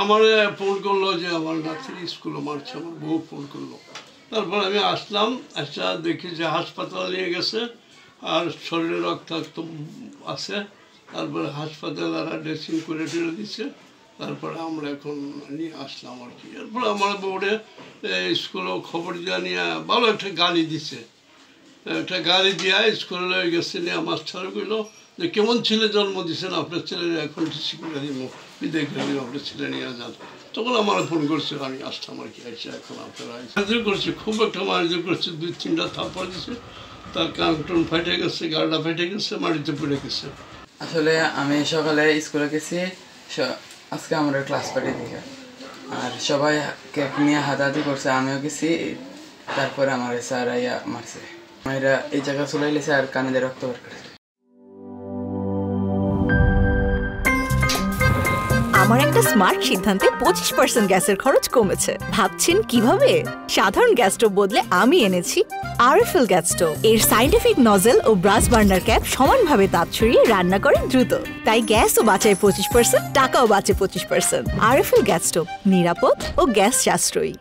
আমার ফোন করলো যে আমার নাতির স্কুলে মারছে, আমার বউ ফোন করলো। তারপর আমি আসলাম, আচ্ছা দেখি যে হাসপাতাল নিয়ে গেছে আর শরীরে রক্তাক্ত আছে। তারপরে হাসপাতাল আর ড্রেসিং করে টেরে দিচ্ছে। তারপরে আমরা এখন নিয়ে আসলাম আর কি। এরপরে আমার বউরে স্কুলেও খবর দেওয়া নিয়ে ভালো একটা গালি দিছে, একটা গাড়ি দিয়ে স্কুলে লয়ে গেছে নিয়ে মাস্টার কইলো যে কেমন ছেলে জন্ম দিয়েছেন, আপনার ছেলে এখন টিসি করে দিব, বিদায় করে দিব, আপনার ছেলে নিয়ে যান। তখন আমার ফোন করছে, আমি আসলাম আর কি। আসছে এখন আপনারা মারধর করছে, খুব একটা মারধর করছে, 2-3টা থাপ্পড় দিছে, তার কান ফেটে গেছে, গাড়া ফেটে গেছে, মাটিতে পড়ে গেছে। আসলে আমি সকালে স্কুলে গেছি, আজকে আমরা ক্লাস পার্টি থেকে, আর সবাই কেক নিয়ে হাতাহাতি করছে, আমিও গেছি। তারপরে আমার স্যার আইয়া মারছে, মেয়েরা এই জায়গা চলে এলেছে আর কানে রক্ত বের করেছে। আমার একটা স্মার্ট সিদ্ধান্তে 25% গ্যাসের খরচ কমেছে। ভাবছেন কিভাবে? সাধারণ গ্যাস স্টোভ বদলে আমি এনেছি আরএফএল গ্যাস স্টোভ। এর সাইন্টিফিক নজল ও ব্রাস বার্নার ক্যাপ সমানভাবে তাপ ছড়িয়ে রান্না করে দ্রুত, তাই গ্যাসও বাঁচায় 25%, টাকাও বাঁচে 25%। আরএফএল গ্যাস স্টোভ নিরাপদ ও গ্যাস সাশ্রয়ী।